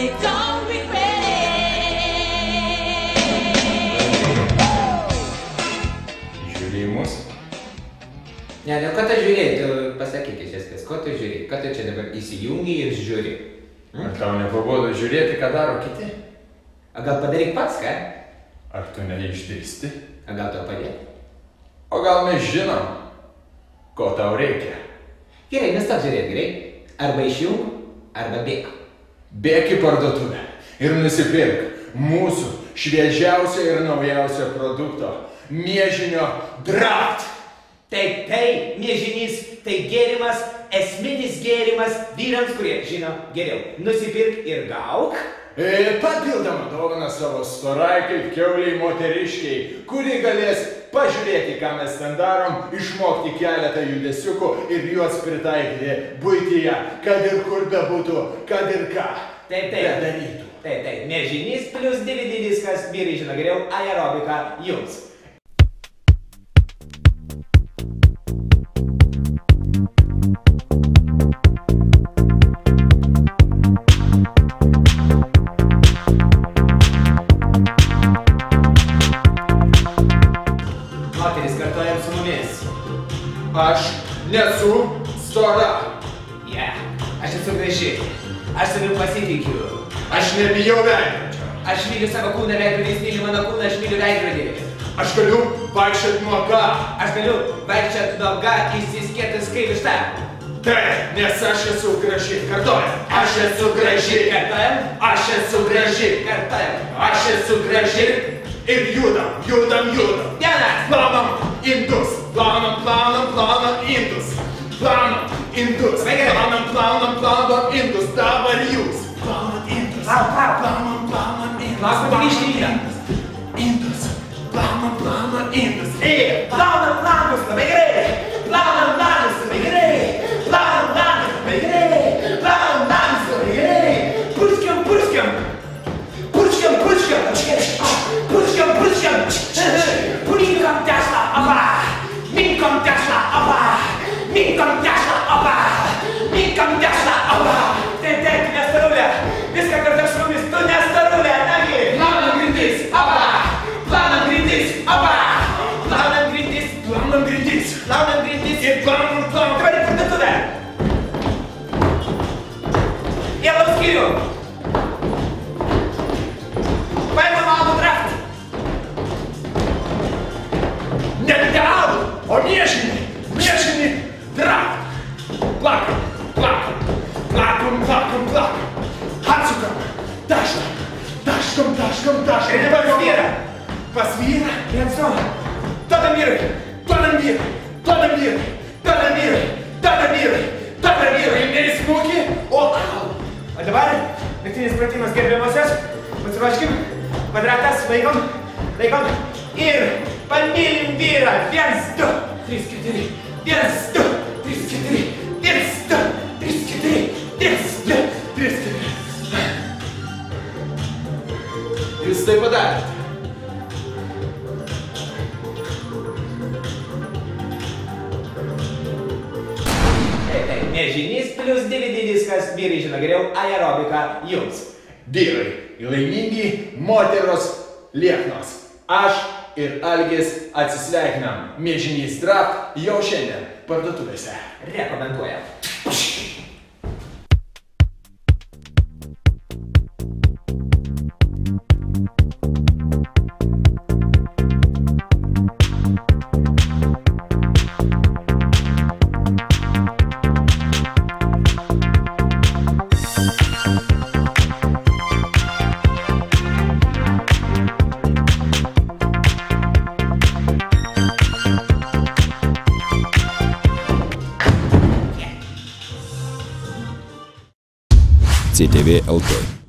they don't regret it. Žiūrėjimus? Ne, nu ką tu žiūrėjai, tu pasakyk iš esmės, ko tu žiūrėjai, ką tu čia dabar įsijungi ir žiūri. Ar tau nepabodo žiūrėti, ką daro kiti? A gal padaryk pats, ką? Ar tu neišdrįsti? A gal tau padėti? O gal mes žinom, ko tau reikia? Gerai, nustok žiūrėti, gerai? Arba išjung, arba bėk. Bėk į parduotuvę ir nusipirk mūsų šviežiausio ir naujausio produkto – miežinio Draft. Taip, tai miežinys, tai gėrimas, esminis gėrimas vyrams, kurie žino geriau. Nusipirk ir gauk. Papildomą dovaną savo storai kaip kiauliai moteriškiai, kuri galės pažiūrėti, ką mes ten darom, išmokti keletą judesiukų ir juos pritaikyti buityje, kad ir kur bebūtų, kad ir ką bedarytų. Taip, miežinys plus DVD diskas, vyrai žino geriau, aerobika jums. Moteris, kartuojam su mumis. Aš nesu stora. Aš esu graži. Aš savim pasitikiu. Aš nebijau veidrodžio. Aš myliu savo kūną, veidrodis myli mano kūną, aš myliu veidrodį. Aš galiu vaikščiot nuoga. Aš galiu vaikščiot nuoga, įsiskėtas kaip višta. Taip, nes aš esu graži. Kartuojam. Aš esu graži. Kartuojam. Aš esu graži. Kartuojam. Aš esu graži. Ir judam. Vienas. Plaunam indus. Plaunam indus. Plaunam indus. Plaunam indus. Dabar jūs. Plaunam indus. Plaunam indus. Plaunam indus. Plaunam indus. Plaunam langus, labai gerai. Plaunam langus, labai gerai. Plaunam langus, labai gerai. Plaunam langus, labai gerai. Purškiam. Purškiam. Pulinkam tešlą, apa. Minkom tešlą, apa. Taip, nestarulė. Viską kartą su mumis, tu nestarulė, nagi. Plaunam grindis, apa. Plaunam grindis ir plaunam. Dabar į parduotuvę. Į alaus skyrių. Paimam alų Draft. Ne alų, o miežinį Draft. Plakam. Atsukam. Taškam. Ir dabar vyrą. Pas vyrą? Viensu. Duodam vyrui. Paimėjai smūgį, o alų. O dabar naktinis pratimas gerbiamosios. Pasiruoškim. Kvadratas, laikom. Ir pamylim vyrą. 1, 2, 3, 4. 1, 2, 3, 4. 1, 2, 3, 4. 1, 2, 3, 4. Jūs tai padarėte. Taip, miežinys plus DVD diskas, vyrai žino geriau, aerobika jums. Vyrai, laimingi, moteros lieknos. Aš ir Algis atsisveikinam. Miežinys Draft jau šiandien parduotuvėse. Rekomenduojam. CTV LT.